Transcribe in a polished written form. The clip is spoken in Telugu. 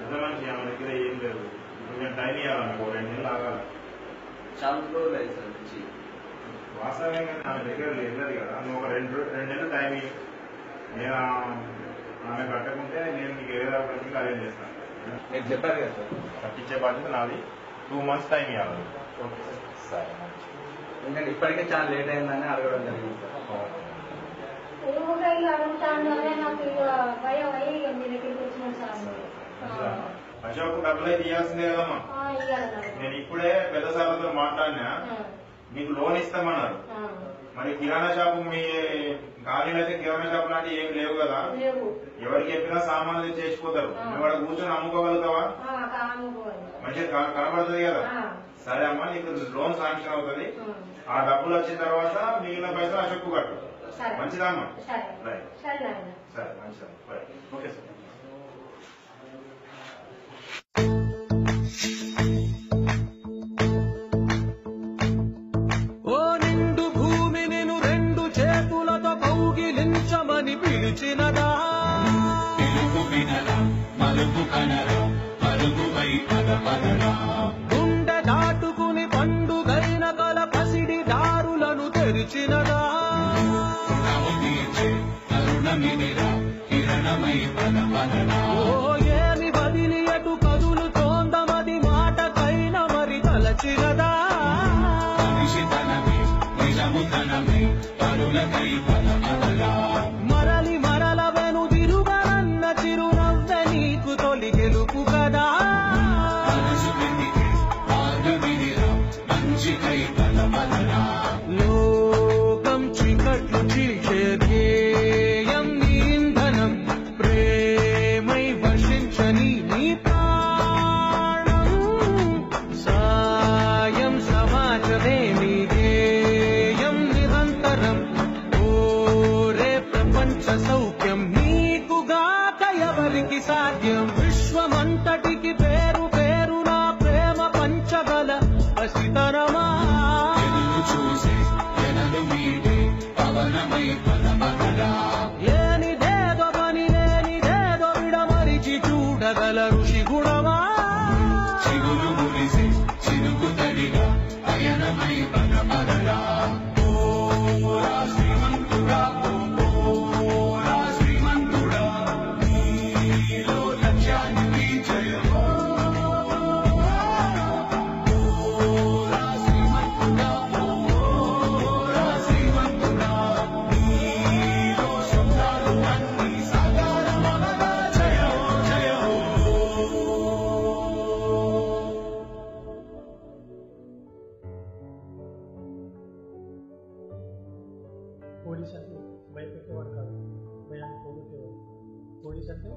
పెద్ద మనిషి ఆమె దగ్గర ఏం లేదు, కొంచెం టైం ఇవ్వాలి, నాకు 2 నెలలు ఆగాలి. చాలా రోజులు అయింది సార్ నుంచి. వాస్తవంగా ఆమె దగ్గర లేదు కదా, నువ్వు ఒక 2 నెలలు టైం ఇవ్వు. నేను ఆమె కట్టకుంటే నేను నీకు ఏదో ఒకటి అరేంజ్ చేస్తాను. మీరు చెప్పారు కదా సార్, కట్టించే బాధ్యత నాది. 2 months టైం ఇవ్వాలి. Okay sir. సరే, ఎందుకంటే ఇప్పటికే చాలా లేట్ అయిందని అడగడం జరిగింది సార్. అశోక్ డబ్బులు అయితే ఇవ్వాల్సిందే కదమ్మా. నేను ఇప్పుడే పెద్ద సార్లతో మాట్లాడినా, మీకు లోన్ ఇస్తామన్నారు. మరి కిరాణా షాపు మీ కాలనీలో అయితే కిరాణా షాపు లాంటి ఏమి లేవు కదా, ఎవరికి చెప్పినా సామాన్లు చేసిపోతారు. నువ్వు వాడు కూర్చొని అమ్ముకోగలుగుతావా? మంచిగా కనబడుతుంది కదా. సరే అమ్మా, నీకు లోన్ శాంక్షన్ అవుతుంది. ఆ డబ్బులు వచ్చిన తర్వాత మిగిలిన పైసలు అశోక్ కట్టు. మంచిదమ్మా. రైట్, సరే మంచిదమ్మా. Okay sir. ఓ నిండు భూమి నేను 2 చేతులతో కౌగిలించమని పిలిచినదా, పిలుపు వినరా మలుపు కనరా మలుపుపై పదపదరా, గుండె దాటుకుని పండుగైన కల పసిడి దారులను తెరిచినదా, కరుణమిదిరా కిరణమై పదపదరా, ఓ ఏమి బదిలి ఎటు కదులు తోందమది మాటకైన మరి తలచినదా, మరలి మరల వెను తిరుగనన్న చిరునవ్వె నీకు తొలి గెలుపు కదా, లోకం చీకట్లు చీల్చే ధ్యేయం నీ ఇంధనం, ప్రేమై వర్షించని నీ ప్రాణం, సాయం సమాజమే నీ ధ్యేయం నిరంతరం, ఓరే ప్రపంచ సౌఖ్యం నీకుగాక ఎవరికి సాధ్యం, విశ్వమంతటికి పేరు పేరు నా ప్రేమ పంచగల పసితనమా, చూసే ఎనలు మీదే పవనమై పదమగరా, లేనిదేదో పని లేనిదేదో విడమరిచి చూడగల ఋషి గుణమా, చిగురు మురిసే చిరుకు తడిగా అయనమై పదమగరా, ఓరా శ్రీమంతుడా ఓరా శ్రీమంతుడా, నీలో లక్ష్యానికి జయమో, ఓరా శ్రీమంతుడా ఓరా శ్రీమంతుడా, నీలో శబ్దాలు అన్ని సాకారమవగా జయో జయో. పోలీస్ అంటే భయపెట్టేవాడు కాదు, భయాన్ని పోగొట్టేవాడు. పోలీస్ అంటే